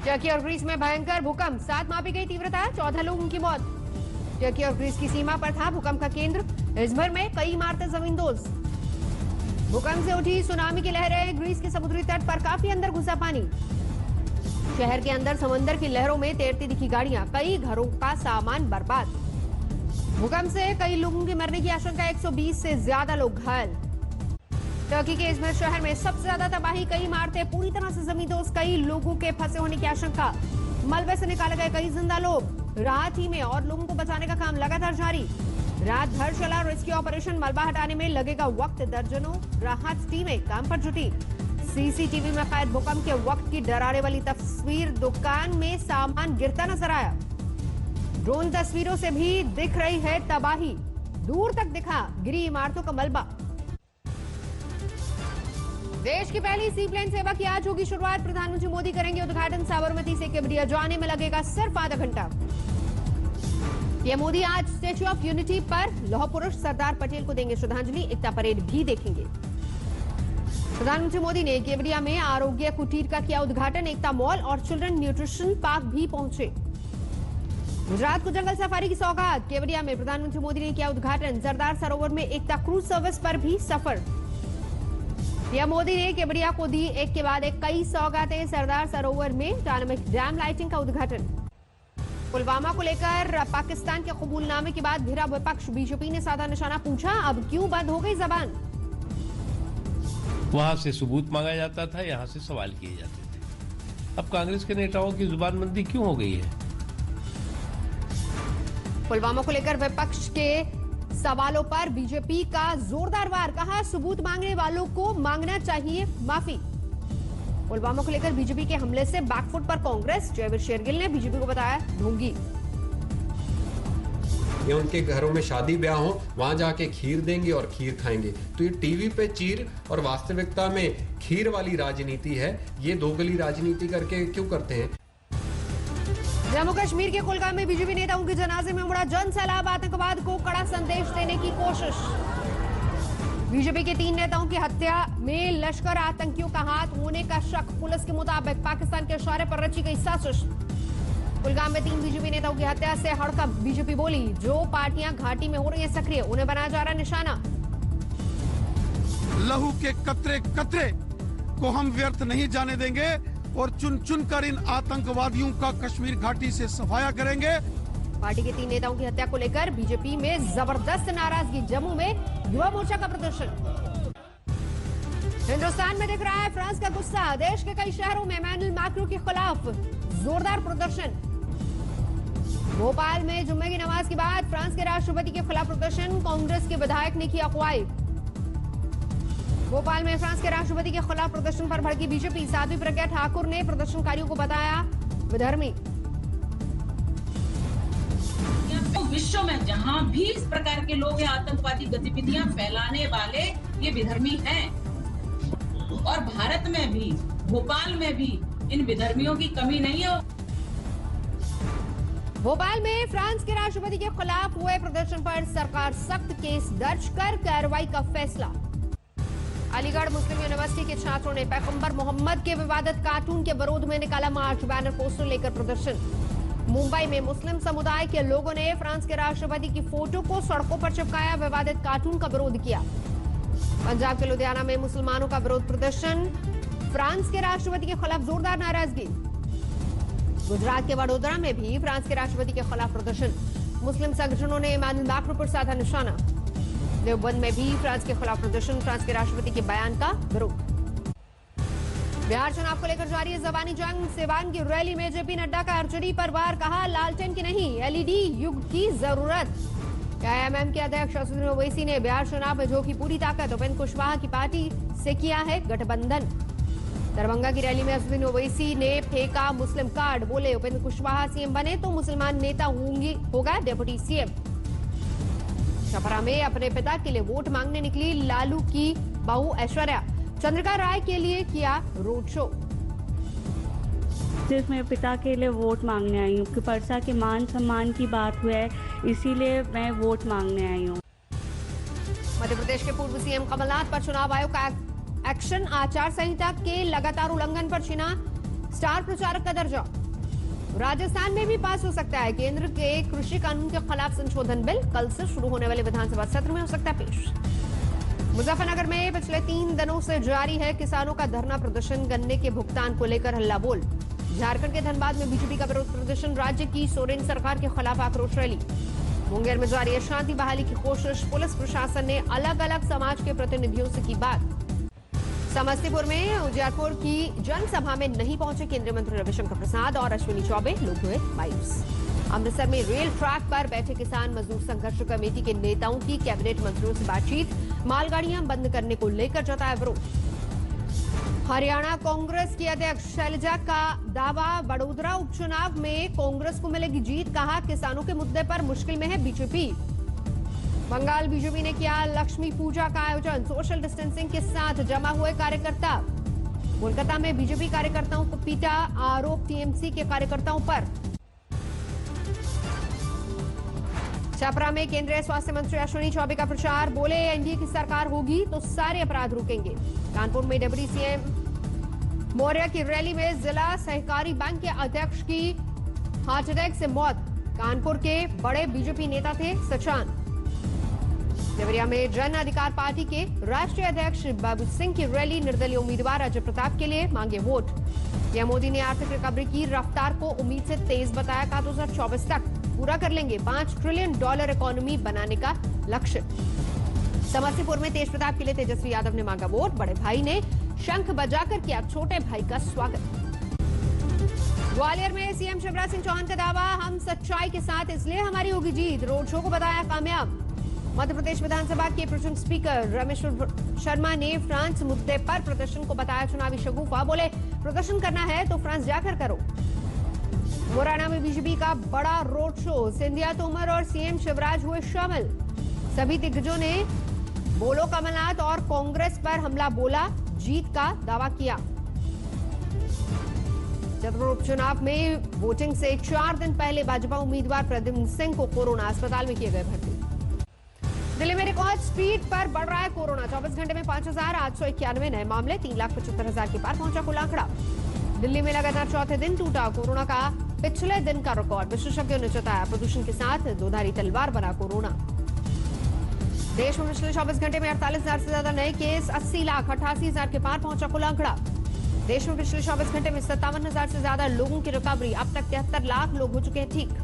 Turkey और Greece में भयंकर भूकंप, 7 मापी गई तीव्रता, 14 लोगों की मौत। टर्की और ग्रीस की सीमा पर था भूकंप का केंद्र, इज़मिर में कई इमारतें जमींदोज। भूकंप से उठी सुनामी की लहरें, ग्रीस के समुद्री तट पर काफी अंदर घुसा पानी। शहर के अंदर समंदर की लहरों में तैरती दिखी गाड़ियां, कई घरों का सामान बर्बाद। भूकंप से कई लोगों के मरने की आशंका, 120 से ज्यादा लोग घायल। टर्की के इज़मिर शहर में सबसे ज्यादा तबाही, कई इमारतें पूरी तरह से जमींदोज, कई लोगों के फंसे होने की आशंका। मलबे से निकाले गए कई जिंदा लोग, राहत टीमें और लोगों को बचाने का काम लगातार जारी। रात भर चला रेस्क्यू ऑपरेशन, मलबा हटाने में लगेगा वक्त, दर्जनों राहत टीमें काम पर जुटी। सीसीटीवी में कैद भूकंप के वक्त की डराने वाली तस्वीर, दुकान में सामान गिरता नजर आया। ड्रोन तस्वीरों से भी दिख रही है तबाही, दूर तक दिखा गिरी इमारतों का मलबा। देश की पहली सी प्लेन सेवा की आज होगी शुरुआत, प्रधानमंत्री मोदी करेंगे उद्घाटन। साबरमती से केवड़िया जाने में लगेगा सिर्फ आधा घंटा। पीएम मोदी आज स्टैच्यू ऑफ यूनिटी पर लौह पुरुष सरदार पटेल को देंगे श्रद्धांजलि, एकता परेड भी देखेंगे। प्रधानमंत्री मोदी ने केवड़िया में आरोग्य कुटीर का किया उद्घाटन, एकता मॉल और चिल्ड्रन न्यूट्रिशन पार्क भी पहुंचे। गुजरात को जंगल सफारी की सौगात, केवड़िया में प्रधानमंत्री मोदी ने किया उद्घाटन। सरदार सरोवर में एकता क्रूज सर्विस पर भी सफर। पीएम मोदी ने केवड़िया को दी एक के बाद एक कई सौगातें, सरदार सरोवर में डायनामिक डैम लाइटिंग का उद्घाटन। पुलवामा को लेकर पाकिस्तान के कबूलनामे के बाद घिरा विपक्ष, बीजेपी ने साधा निशाना, पूछा अब क्यों बंद हो गई जबान। वहां से सबूत मांगा जाता था, यहां से सवाल किए जाते थे। अब कांग्रेस के नेताओं की जुबानबंदी क्यों हो गई है? पुलवामा को लेकर विपक्ष के सवालों पर बीजेपी का जोरदार वार, कहा सबूत मांगने वालों को मांगना चाहिए माफी। पुलवामा को लेकर बीजेपी के हमले से बैकफुट पर कांग्रेस, जयवीर शेरगिल ने बीजेपी को बताया ढोंगी। ये उनके घरों में शादी ब्याह हो, वहां जाके खीर देंगे और खीर खाएंगे। तो ये टीवी पे चीर और वास्तविकता में खीर वाली राजनीति है। ये दोगली राजनीति करके क्यों करते हैं? जम्मू कश्मीर के कुलगाम में बीजेपी नेताओं के जनाजे में उमड़ा जन सैलाब, आतंकवाद को कड़ा संदेश देने की कोशिश। बीजेपी के 3 नेताओं की हत्या में लश्कर आतंकियों का हाथ होने का शक, पुलिस के मुताबिक पाकिस्तान के इशारे पर रची गई साजिश। कुलगाम में 3 बीजेपी नेताओं की हत्या से हड़कंप, बीजेपी बोली जो पार्टियां घाटी में हो रही हैं सक्रिय, उन्हें बनाया जा रहा निशाना। लहू के कतरे कतरे को हम व्यर्थ नहीं जाने देंगे और चुन चुन कर इन आतंकवादियों का कश्मीर घाटी से सफाया करेंगे। पार्टी के 3 नेताओं की हत्या को लेकर बीजेपी में जबरदस्त नाराजगी, जम्मू में युवा मोर्चा का प्रदर्शन। हिंदुस्तान में दिख रहा है फ्रांस का गुस्सा, देश के कई शहरों में इमैनुअल मैक्रों के खिलाफ जोरदार प्रदर्शन। भोपाल में जुम्मे की नमाज के बाद फ्रांस के राष्ट्रपति के खिलाफ प्रदर्शन, कांग्रेस के विधायक ने किया अगुवाई। भोपाल में फ्रांस के राष्ट्रपति के खिलाफ प्रदर्शन पर भड़की बीजेपी, साध्वी प्रज्ञा ठाकुर ने प्रदर्शनकारियों को बताया विधर्मी। विश्व में जहां भी इस प्रकार के लोग हैं, आतंकवादी गतिविधियां फैलाने वाले, ये विधर्मी हैं। और भारत में भी, भोपाल में भी इन विधर्मियों की कमी नहीं है। भोपाल में फ्रांस के राष्ट्रपति के खिलाफ हुए प्रदर्शन पर सरकार सख्त केस दर्ज कर कार्रवाई का फैसला। अलीगढ़ मुस्लिम यूनिवर्सिटी के छात्रों ने पैगंबर मोहम्मद के विवादित कार्टून के विरोध में निकाला मार्च, बैनर पोस्टर लेकर प्रदर्शन। मुंबई में मुस्लिम समुदाय के लोगों ने फ्रांस के राष्ट्रपति की फोटो को सड़कों पर चिपकाया, विवादित कार्टून का विरोध किया। पंजाब के लुधियाना में मुसलमानों का विरोध प्रदर्शन, फ्रांस के राष्ट्रपति के खिलाफ जोरदार नाराजगी। गुजरात के वडोदरा में भी फ्रांस के राष्ट्रपति के खिलाफ प्रदर्शन, मुस्लिम संगठनों ने इमैनुअल मैक्रो पर साधा निशाना। देवबंद में भी फ्रांस के खिलाफ प्रदर्शन, फ्रांस के राष्ट्रपति के बयान का विरोध। बिहार चुनाव को लेकर जारी है जबानी जंग, सिवान की रैली में जेपी नड्डा का आरजेडी पर वार, कहा लालटेन की नहीं एलईडी युग की जरूरत। एआईएमएम के अध्यक्ष असदुद्दीन ओवैसी ने बिहार चुनाव में झोंकी पूरी ताकत, उपेंद्र कुशवाहा की पार्टी से किया है गठबंधन। दरभंगा की रैली में असदुद्दीन ओवैसी ने फेंका मुस्लिम कार्ड, बोले उपेंद्र कुशवाहा सीएम बने तो मुसलमान नेता होगा डेप्यूटी सीएम। छपरा में अपने पिता के लिए वोट मांगने निकली लालू की बहू ऐश्वर्या, चंद्रिका राय के लिए किया रोड शो। सिर्फ मेरे पिता के लिए वोट मांगने आई हूँ कि परसा के मान सम्मान की बात हुई है, इसीलिए मैं वोट मांगने आई हूँ। मध्य प्रदेश के पूर्व सीएम कमलनाथ पर चुनाव आयोग का एक्शन, आचार संहिता के लगातार उल्लंघन पर छिना स्टार प्रचारक का दर्जा। राजस्थान में भी पास हो सकता है केंद्र के कृषि कानून के खिलाफ संशोधन बिल। कल से शुरू होने वाले विधानसभा सत्र में हो सकता है पेश। मुजफ्फरनगर में पिछले 3 दिनों से जारी है किसानों का धरना प्रदर्शन। गन्ने के भुगतान को लेकर हल्ला बोल। झारखंड के धनबाद में बीजेपी का विरोध प्रदर्शन। राज्य की सोरेन सरकार के खिलाफ आक्रोश रैली। मुंगेर में जारी है शांति बहाली की कोशिश। पुलिस प्रशासन ने अलग अलग समाज के प्रतिनिधियों से की बात। समस्तीपुर में उजियारपुर की जनसभा में नहीं पहुंचे केंद्रीय मंत्री रविशंकर प्रसाद और अश्विनी चौबे, लोग हुए मायूस। अमृतसर में रेल ट्रैक पर बैठे किसान मजदूर संघर्ष कमेटी के नेताओं की कैबिनेट मंत्रियों से बातचीत। मालगाड़ियां बंद करने को लेकर जताया विरोध। हरियाणा कांग्रेस की अध्यक्ष शैलजा का दावा, बड़ोदरा उपचुनाव में कांग्रेस को मिलेगी जीत। कहा किसानों के मुद्दे पर मुश्किल में है बीजेपी। बंगाल बीजेपी ने किया लक्ष्मी पूजा का आयोजन। सोशल डिस्टेंसिंग के साथ जमा हुए कार्यकर्ता। कोलकाता में बीजेपी कार्यकर्ताओं को पीटा। आरोप टीएमसी के कार्यकर्ताओं पर। छपरा में केंद्रीय स्वास्थ्य मंत्री अश्विनी चौबे का प्रचार। बोले एनडीए की सरकार होगी तो सारे अपराध रुकेंगे। कानपुर में डिप्टी सीएम मौर्य की रैली में जिला सहकारी बैंक के अध्यक्ष की हार्ट अटैक से मौत। कानपुर के बड़े बीजेपी नेता थे सचान। देवरिया में जन अधिकार पार्टी के राष्ट्रीय अध्यक्ष बाबू सिंह की रैली। निर्दलीय उम्मीदवार अजय प्रताप के लिए मांगे वोट। पीएम मोदी ने आर्थिक रिकवरी की रफ्तार को उम्मीद से तेज बताया। कहा 2024 तक पूरा कर लेंगे $5 ट्रिलियन इकोनॉमी बनाने का लक्ष्य। समस्तीपुर में तेज प्रताप के लिए तेजस्वी यादव ने मांगा वोट। बड़े भाई ने शंख बजाकर किया छोटे भाई का स्वागत। ग्वालियर में सीएम शिवराज सिंह चौहान का दावा, हम सच्चाई के साथ इसलिए हमारी होगी जीत। रोड शो को बताया कामयाब। मध्य प्रदेश विधानसभा के प्रोटेम स्पीकर रमेश शर्मा ने फ्रांस मुद्दे पर प्रदर्शन को बताया चुनावी शगुफा। बोले प्रदर्शन करना है तो फ्रांस जाकर करो। मुरैना में बीजेपी का बड़ा रोड शो। सिंधिया, तोमर और सीएम शिवराज हुए शामिल। सभी दिग्गजों ने बोलो कमलनाथ और कांग्रेस पर हमला बोला, जीत का दावा किया। जयपुर उपचुनाव में वोटिंग से 4 दिन पहले भाजपा उम्मीदवार प्रद्युम्न सिंह को कोरोना, अस्पताल में किए गए भर्ती। दिल्ली में रिकॉर्ड स्पीड पर बढ़ रहा है कोरोना। 24 घंटे में 5,891 नए मामले। 3,75,000 के पार पहुंचा कुल आंकड़ा। दिल्ली में लगातार चौथे दिन टूटा कोरोना का पिछले दिन का रिकॉर्ड। विशेषज्ञों ने जताया प्रदूषण के साथ दोधारी तलवार बना कोरोना। देश में पिछले 24 घंटे में 48,000 से ज्यादा नए केस। 80,88,000 के पार पहुंचा कुल आंकड़ा। देश में पिछले 24 घंटे में 57,000 से ज्यादा लोगों की रिकवरी। अब तक 73 लाख लोग हो चुके हैं ठीक।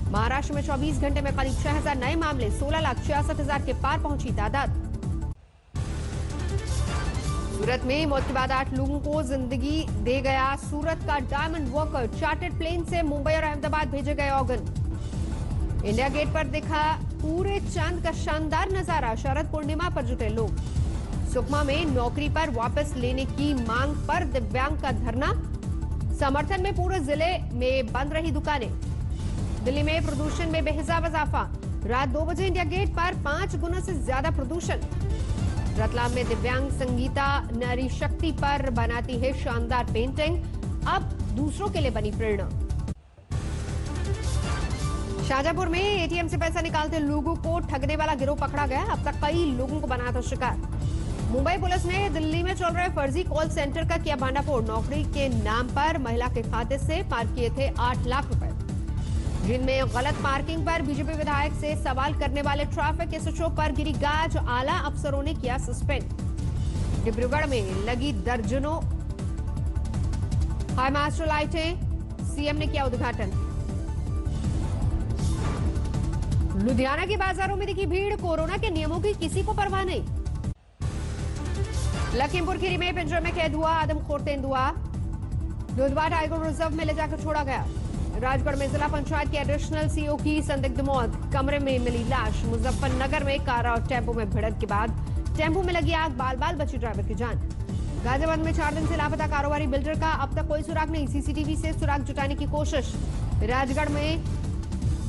महाराष्ट्र में 24 घंटे में करीब 6,000 नए मामले। 16,66,000 के पार पहुंची तादाद। सूरत में मौत के बाद 8 लोगों को जिंदगी दे गया सूरत का डायमंड वर्कर। चार्टर्ड प्लेन से मुंबई और अहमदाबाद भेजे गए ऑर्गन। इंडिया गेट पर दिखा पूरे चांद का शानदार नजारा। शरद पूर्णिमा पर जुटे लोग। सुकमा में नौकरी पर वापस लेने की मांग पर दिव्यांग का धरना। समर्थन में पूरे जिले में बंद रही दुकानें। दिल्ली में प्रदूषण में बेहिसाब इजाफा। रात 2 बजे इंडिया गेट पर 5 गुना से ज्यादा प्रदूषण। रतलाम में दिव्यांग संगीता नारी शक्ति पर बनाती है शानदार पेंटिंग। अब दूसरों के लिए बनी प्रेरणा। शाहजहांपुर में एटीएम से पैसा निकालते लोगों को ठगने वाला गिरोह पकड़ा गया। अब तक कई लोगों को बनाया था शिकार। मुंबई पुलिस ने दिल्ली में चल रहे फर्जी कॉल सेंटर का किया भांडाफोड़। नौकरी के नाम पर महिला के खाते से पार किए थे 8 लाख रुपए। जिनमें गलत पार्किंग पर बीजेपी विधायक से सवाल करने वाले ट्रैफिक एसएचओ पर गिरी गाज। आला अफसरों ने किया सस्पेंड। डिब्रूगढ़ में लगी दर्जनों हाई मास्टर लाइटें। सीएम ने किया उद्घाटन। लुधियाना के बाजारों में दिखी भीड़। कोरोना के नियमों की किसी को परवाह नहीं। लखीमपुर खीरी में पिंजरे में कैद हुआ आदमखोर तेंदुआ। दुधवा टाइगर रिजर्व में ले जाकर छोड़ा गया। राजगढ़ में जिला पंचायत के एडिशनल सीओ की संदिग्ध मौत। कमरे में मिली लाश। मुजफ्फरनगर में कार और टेम्पो में भिड़ंत के बाद टेम्पो में लगी आग। बाल बाल बची ड्राइवर की जान। गाजियाबाद में 4 दिन से लापता कारोबारी बिल्डर का अब तक कोई सुराग नहीं। सीसीटीवी से सुराग जुटाने की कोशिश। राजगढ़ में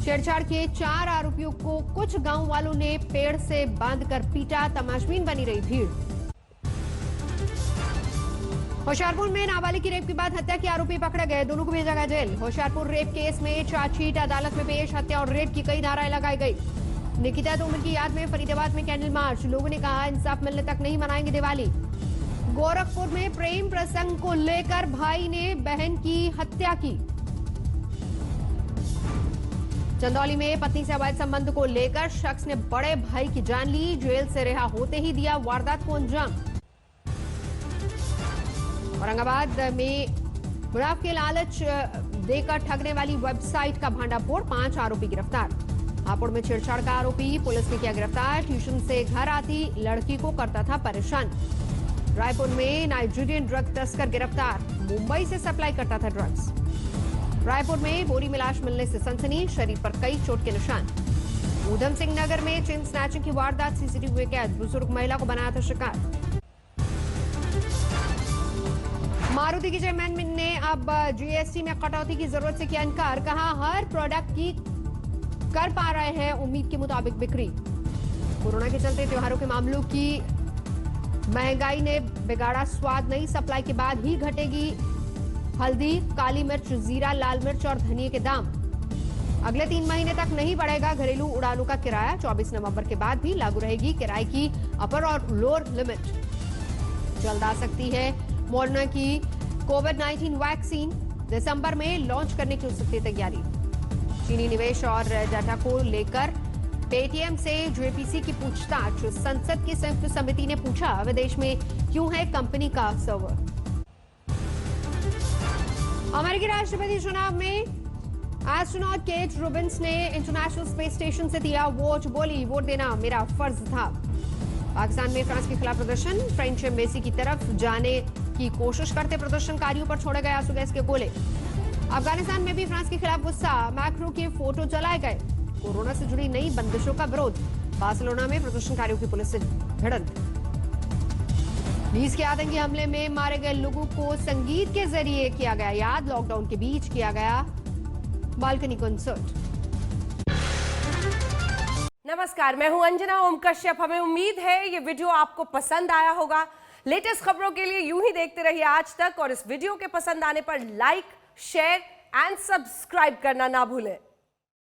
छेड़छाड़ के 4 आरोपियों को कुछ गांव वालों ने पेड़ से बांधकर पीटा। तमाशबीन बनी रही भीड़। होशियारपुर में नाबालिग की रेप के बाद हत्या के आरोपी पकड़े गए। दोनों को भेजा गया जेल। होशियारपुर रेप केस में चार्जशीट अदालत में पेश। हत्या और रेप की कई धाराएं लगाई गई। निकिता तोमर की याद में फरीदाबाद में कैंडल मार्च। लोगों ने कहा इंसाफ मिलने तक नहीं मनाएंगे दिवाली। गोरखपुर में प्रेम प्रसंग को लेकर भाई ने बहन की हत्या की। चंदौली में पत्नी से अवैध संबंध को लेकर शख्स ने बड़े भाई की जान ली। जेल से रिहा होते ही दिया वारदात को अंजाम। औरंगाबाद में मुनाफे के लालच देकर ठगने वाली वेबसाइट का भांडाफोड़, 5 आरोपी गिरफ्तार। हापुड़ में छेड़छाड़ का आरोपी पुलिस ने किया गिरफ्तार। ट्यूशन से घर आती लड़की को करता था परेशान। रायपुर में नाइजीरियन ड्रग तस्कर गिरफ्तार, मुंबई से सप्लाई करता था ड्रग्स। रायपुर में बोरी में लाश मिलने से सनसनी, शरीर पर कई चोट के निशान। ऊधम सिंह नगर में चेन स्नैचिंग की वारदात, सीसीटीवी कैद, बुजुर्ग महिला को बनाया था शिकार। मारुति के चेयरमैन ने अब जीएसटी में कटौती की जरूरत से किया इनकार। कहा हर प्रोडक्ट की कर पा रहे हैं उम्मीद के मुताबिक बिक्री। कोरोना के चलते त्योहारों के मामलों की महंगाई ने बिगाड़ा स्वाद, नई सप्लाई के बाद ही घटेगी हल्दी, काली मिर्च, जीरा, लाल मिर्च और धनिया के दाम। अगले 3 महीने तक नहीं बढ़ेगा घरेलू उड़ानों का किराया। 24 नवंबर के बाद भी लागू रहेगी किराए की अपर और लोअर लिमिट। जल्द आ सकती है मॉडर्ना की कोविड-19 वैक्सीन, दिसंबर में लॉन्च करने की हो सकती है तैयारी। चीनी निवेश और डाटा को लेकर पेटीएम से जेपीसी की पूछताछ। संसद की संयुक्त समिति ने पूछा विदेश में क्यों है कंपनी का सर्वर। अमेरिकी राष्ट्रपति चुनाव में एस्ट्रोनॉट केट रूबिन्स ने इंटरनेशनल स्पेस स्टेशन से दिया वोट। बोली वोट देना मेरा फर्ज था। पाकिस्तान में फ्रांस के खिलाफ प्रदर्शन, फ्रेंच एम्बेसी की तरफ जाने की कोशिश करते प्रदर्शनकारियों पर छोड़े गए आंसू गैस के गोले। अफगानिस्तान में भी फ्रांस के खिलाफ गुस्सा, मैक्रो के फोटो जलाए गए। कोरोना से जुड़ी नई बंदिशों का विरोध, बार्सिलोना में प्रदर्शनकारियों की पुलिस से भिड़ंत। नीस के आतंकी हमले में मारे गए लोगों को संगीत के जरिए किया गया याद। लॉकडाउन के बीच किया गया बालकनी कंसर्ट। नमस्कार, मैं हूं अंजना ओम कश्यप। हमें उम्मीद है ये वीडियो आपको पसंद आया होगा। लेटेस्ट खबरों के लिए यूं ही देखते रहिए आज तक, और इस वीडियो के पसंद आने पर लाइक, शेयर एंड सब्सक्राइब करना ना भूलें।